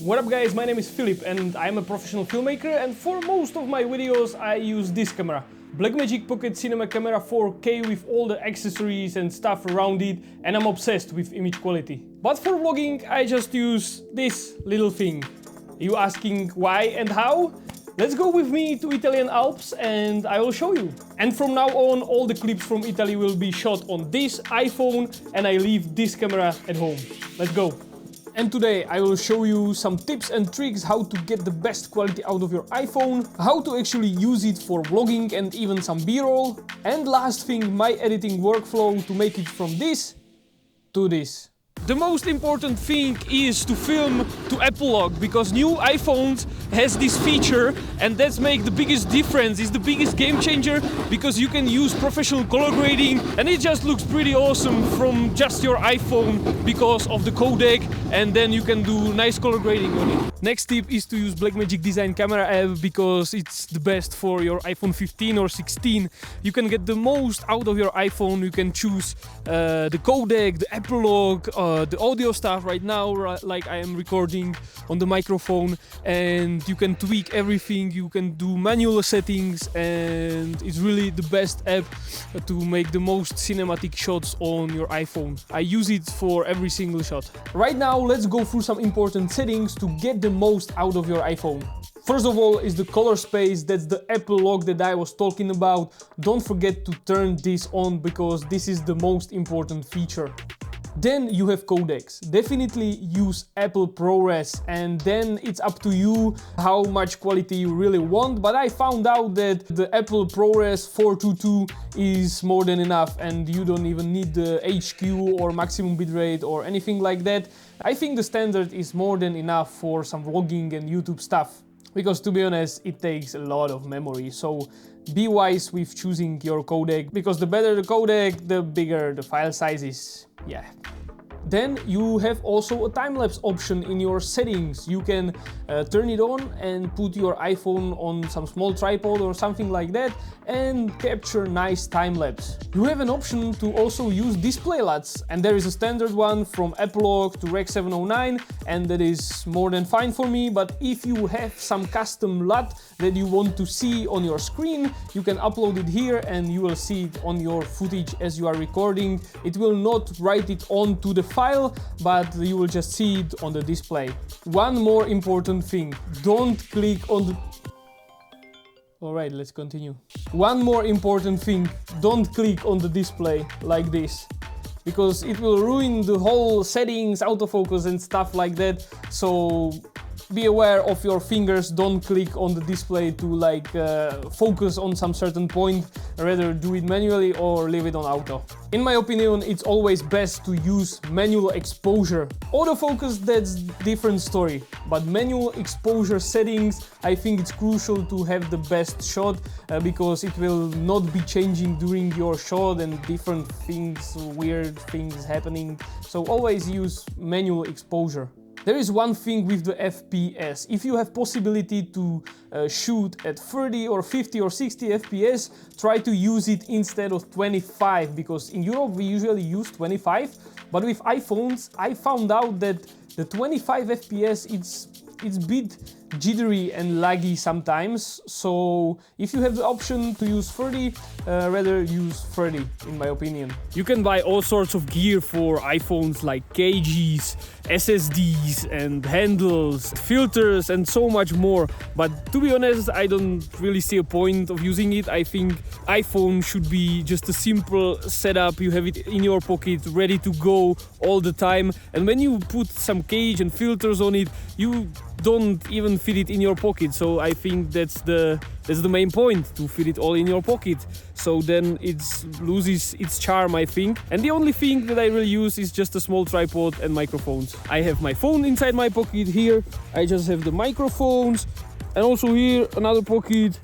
What up guys, my name is Philip and I'm a professional filmmaker, and for most of my videos I use this camera. Blackmagic Pocket Cinema Camera 4K with all the accessories and stuff around it, and I'm obsessed with image quality. But for vlogging I just use this little thing. You asking why and how? Let's go with me to Italian Alps and I will show you. And from now on all the clips from Italy will be shot on this iPhone and I leave this camera at home. Let's go. And today I will show you some tips and tricks how to get the best quality out of your iPhone, how to actually use it for vlogging and even some B-roll, and last thing, my editing workflow to make it from this to this. The most important thing is to film to Apple Lock, because new iPhones has this feature and that's make the biggest difference. It's the biggest game changer because you can use professional color grading and it just looks pretty awesome from just your iPhone because of the codec, and then you can do nice color grading on it. Next tip is to use Blackmagic Design Camera app because it's the best for your iPhone 15 or 16. You can get the most out of your iPhone. You can choose the codec, the Apple Lock, the audio stuff right now, like I am recording on the microphone, and you can tweak everything. You can do manual settings, and it's really the best app to make the most cinematic shots on your iPhone. I use it for every single shot. Right now, let's go through some important settings to get the most out of your iPhone. First of all is the color space. That's the Apple Lock that I was talking about. Don't forget to turn this on because this is the most important feature. Then you have codecs. Definitely use Apple ProRes, and then it's up to you how much quality you really want. But I found out that the Apple ProRes 422 is more than enough and you don't even need the HQ or maximum bitrate or anything like that. I think the standard is more than enough for some vlogging and YouTube stuff. Because to be honest, it takes a lot of memory, so be wise with choosing your codec, because the better the codec, the bigger the file size is. Yeah. Then you have also a time-lapse option in your settings. You can turn it on and put your iPhone on some small tripod or something like that and capture nice time-lapse. You have an option to also use display LUTs, and there is a standard one from Apple Lock to Rec 709, and that is more than fine for me. But if you have some custom LUT that you want to see on your screen, you can upload it here and you will see it on your footage as you are recording. It will not write it onto the file, but you will just see it on the display. One more important thing, don't click on the... Alright, let's continue. One more important thing, don't click on the display like this, because it will ruin the whole settings, autofocus and stuff like that. So be aware of your fingers, don't click on the display to focus on some certain point. Rather do it manually or leave it on auto. In my opinion, it's always best to use manual exposure. Autofocus, that's different story, but manual exposure settings, I think it's crucial to have the best shot because it will not be changing during your shot and different things, weird things happening. So always use manual exposure. There is one thing with the FPS. If you have possibility to shoot at 30 or 50 or 60 FPS, try to use it instead of 25, because in Europe we usually use 25, but with iPhones I found out that the 25 FPS it's a bit jittery and laggy sometimes. So if you have the option to use 30, rather use 30 in my opinion. You can buy all sorts of gear for iPhones, like cages, SSDs and handles, filters and so much more, but to be honest I don't really see a point of using it. I think iPhone should be just a simple setup. You have it in your pocket ready to go all the time, and when you put some cage and filters on it, you don't even fit it in your pocket. So I think that's the main point, to fit it all in your pocket. So then it loses its charm, I think. And the only thing that I really use is just a small tripod and microphones. I have my phone inside my pocket here. I just have the microphones, and also here another pocket.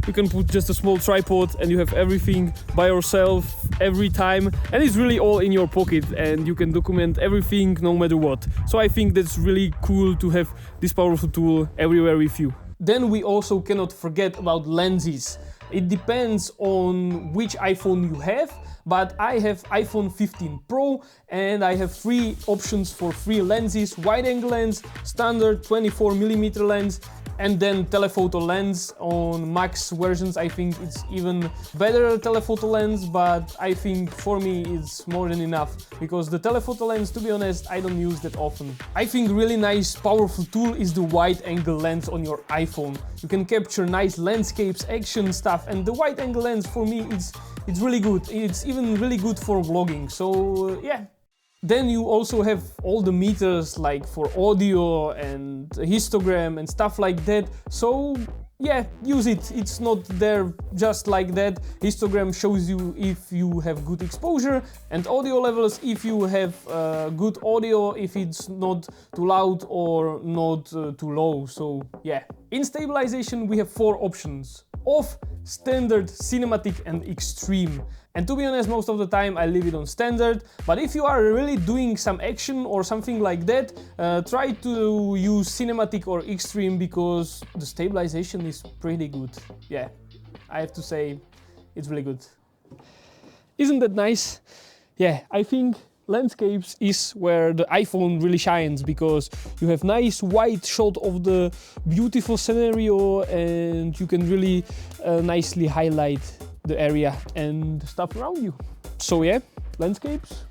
You can put just a small tripod and you have everything by yourself every time, and it's really all in your pocket and you can document everything no matter what. So I think that's really cool to have this powerful tool everywhere with you. Then we also cannot forget about lenses. It depends on which iPhone you have, but I have iPhone 15 Pro and I have 3 options for 3 lenses: wide-angle lens, standard 24mm lens, and then telephoto lens. On max versions I think it's even better telephoto lens, but I think for me it's more than enough, because the telephoto lens, to be honest, I don't use that often. I think really nice powerful tool is the wide angle lens on your iPhone. You can capture nice landscapes, action stuff, and the wide angle lens for me it's really good. It's even really good for vlogging, so yeah. Then you also have all the meters like for audio and histogram and stuff like that. So yeah, use it. It's not there just like that. Histogram shows you if you have good exposure, and audio levels if you have good audio, if it's not too loud or not too low. So yeah. In stabilization we have 4 options: off, standard, cinematic and extreme. And to be honest, most of the time I leave it on standard, but if you are really doing some action or something like that, try to use cinematic or extreme, because the stabilization is pretty good. Yeah, I have to say it's really good. Isn't that nice? Yeah, I think landscapes is where the iPhone really shines, because you have nice wide shot of the beautiful scenario and you can really nicely highlight the area and stuff around you. So yeah, landscapes,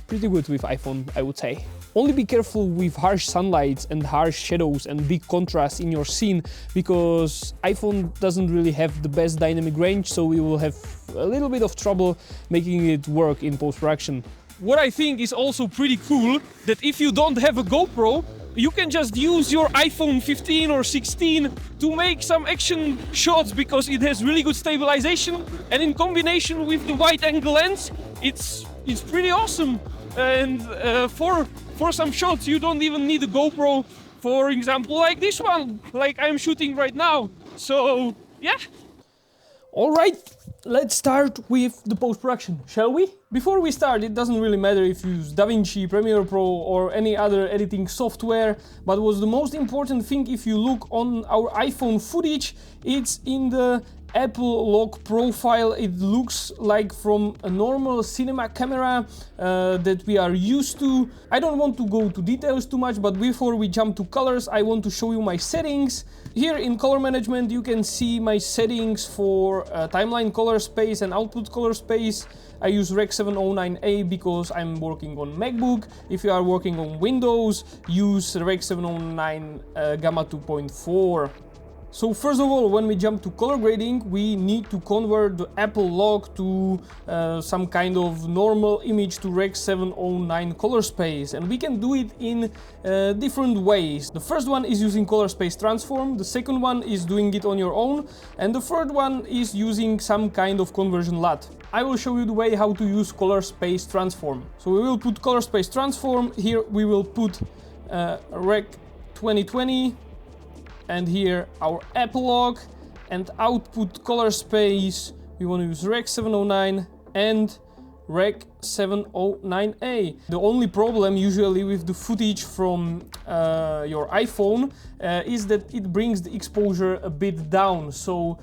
pretty good with iPhone, I would say. Only be careful with harsh sunlights and harsh shadows and big contrast in your scene, because iPhone doesn't really have the best dynamic range, so we will have a little bit of trouble making it work in post-production. What I think is also pretty cool, that if you don't have a GoPro, you can just use your iPhone 15 or 16 to make some action shots, because it has really good stabilization, and in combination with the wide angle lens, it's pretty awesome. And for some shots you don't even need a GoPro, for example like this one, like I'm shooting right now. So yeah. Alright, let's start with the post-production, shall we? Before we start, it doesn't really matter if you use DaVinci, Premiere Pro or any other editing software, but what's the most important thing, if you look on our iPhone footage, it's in the Apple log profile. It looks like from a normal cinema camera that we are used to. I don't want to go to details too much, but before we jump to colors, I want to show you my settings. Here in color management you can see my settings for timeline color space and output color space. I use Rec 709A because I'm working on MacBook. If you are working on Windows, use Rec 709 Gamma 2.4. So first of all, when we jump to color grading, we need to convert the Apple log to some kind of normal image to Rec 709 color space, and we can do it in different ways. The first one is using color space transform, the second one is doing it on your own, and the third one is using some kind of conversion LUT. I will show you the way how to use color space transform. So we will put color space transform, here we will put Rec 2020, and here our Apple log, and output color space we want to use Rec 709 and Rec 709A. The only problem usually with the footage from your iPhone is that it brings the exposure a bit down, so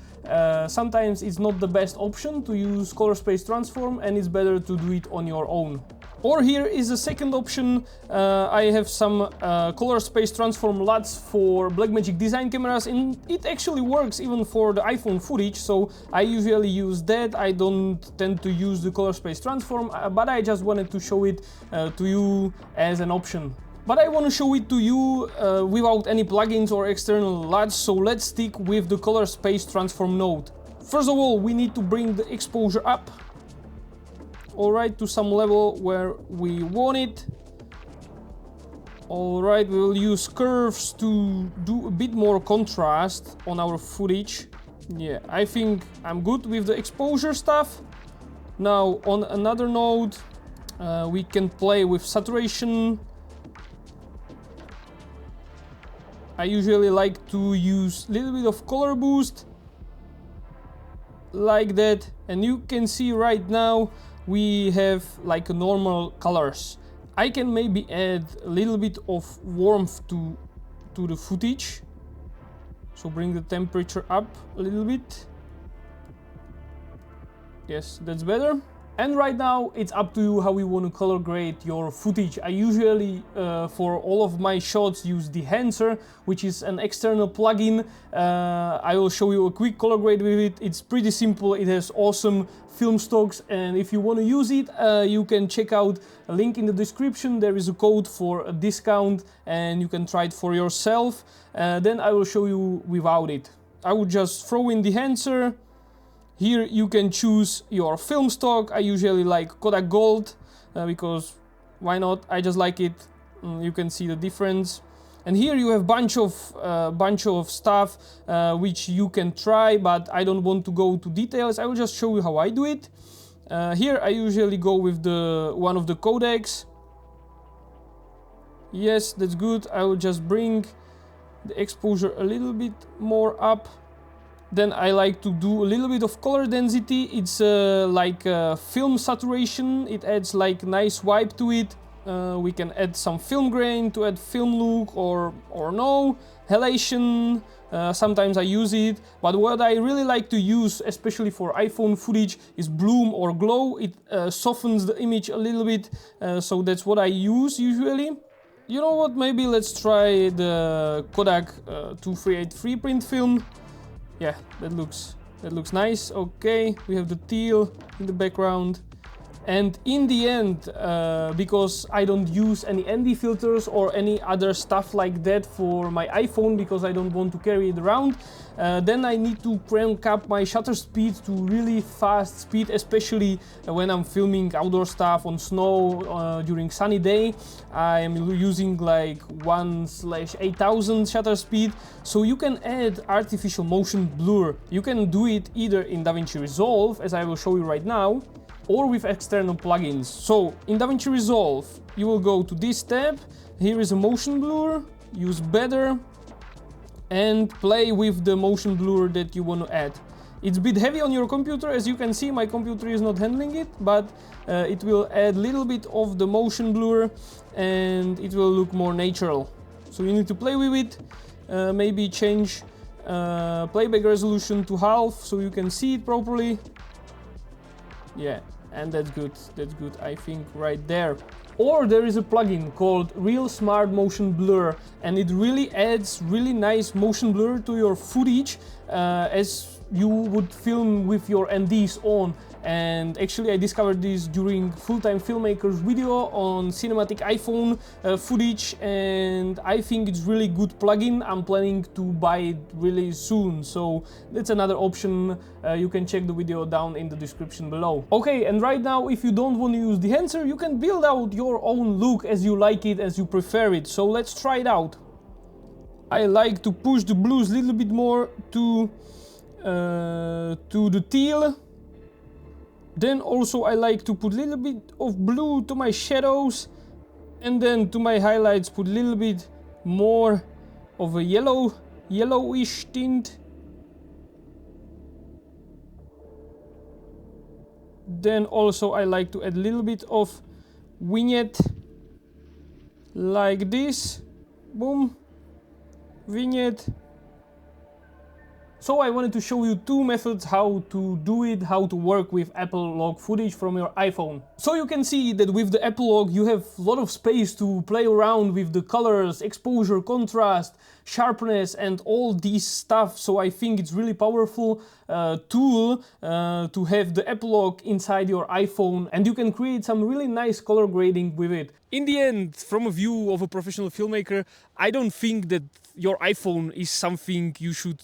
sometimes it's not the best option to use color space transform, and it's better to do it on your own. Or here is a second option. I have some color space transform LUTs for Blackmagic design cameras, and it actually works even for the iPhone footage, so I usually use that. I don't tend to use the color space transform, but I just wanted to show it to you as an option. But I want to show it to you without any plugins or external LUTs, so let's stick with the color space transform node. First of all, we need to bring the exposure up. Alright, to some level where we want it. Alright, we will use curves to do a bit more contrast on our footage. Yeah, I think I'm good with the exposure stuff. Now on another node, we can play with saturation. I usually like to use a little bit of color boost, like that, and you can see right now we have like normal colors. I can maybe add a little bit of warmth to the footage, so bring the temperature up a little bit. Yes, that's better. And right now it's up to you how you want to color grade your footage. I usually for all of my shots use the Enhancer, which is an external plugin. I will show you a quick color grade with it. It's pretty simple. It has awesome film stocks, and if you want to use it, you can check out a link in the description. There is a code for a discount and you can try it for yourself. Then I will show you without it. I would just throw in the Enhancer. Here you can choose your film stock. I usually like Kodak Gold because why not? I just like it. You can see the difference. And here you have bunch of stuff which you can try, but I don't want to go to details. I will just show you how I do it. Here I usually go with one of the codecs. Yes, that's good. I will just bring the exposure a little bit more up. Then I like to do a little bit of color density. It's like film saturation. It adds like nice vibe to it. We can add some film grain to add film look or no. Halation, sometimes I use it. But what I really like to use, especially for iPhone footage, is bloom or glow. It softens the image a little bit. So that's what I use usually. You know what, maybe let's try the Kodak 2383 print film. Yeah, that looks nice. Okay, we have the teal in the background. And in the end, because I don't use any ND filters or any other stuff like that for my iPhone, because I don't want to carry it around, then I need to crank up my shutter speed to really fast speed, especially when I'm filming outdoor stuff on snow during sunny day. I am using like 1/8000 shutter speed. So you can add artificial motion blur. You can do it either in DaVinci Resolve, as I will show you right now, or with external plugins. So in DaVinci Resolve, you will go to this tab. Here is a motion blur, use better, and play with the motion blur that you want to add. It's a bit heavy on your computer, as you can see. My computer is not handling it, but it will add a little bit of the motion blur and it will look more natural. So you need to play with it, maybe change playback resolution to half so you can see it properly. Yeah, and that's good, I think, right there. Or there is a plugin called Real Smart Motion Blur, and it really adds really nice motion blur to your footage as you would film with your NDs on. And actually I discovered this during Full-Time Filmmaker's video on cinematic iPhone footage, and I think it's really good plugin. I'm planning to buy it really soon, so that's another option. You can check the video down in the description below. Okay, and right now, if you don't want to use the Enhancer, you can build out your own look as you like it, as you prefer it. So let's try it out. I like to push the blues a little bit more to the teal. Then also I like to put a little bit of blue to my shadows, and then to my highlights put a little bit more of a yellowish tint. Then also I like to add a little bit of vignette like this. Boom, vignette. So I wanted to show you two methods how to do it, how to work with Apple log footage from your iPhone. So you can see that with the Apple log you have a lot of space to play around with the colors, exposure, contrast, sharpness and all these stuff. So I think it's really powerful tool to have the Apple log inside your iPhone, and you can create some really nice color grading with it. In the end, from a view of a professional filmmaker, I don't think that your iPhone is something you should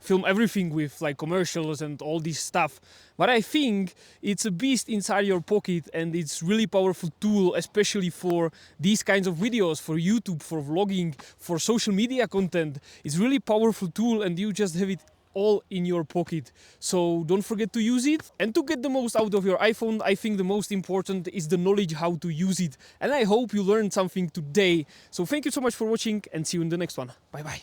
film everything with, like commercials and all this stuff. But I think it's a beast inside your pocket, and it's really powerful tool, especially for these kinds of videos, for YouTube, for vlogging, for social media content. It's really powerful tool, and you just have it all in your pocket. So don't forget to use it. And to get the most out of your iPhone, I think the most important is the knowledge how to use it. And I hope you learned something today. So thank you so much for watching, and see you in the next one. Bye bye.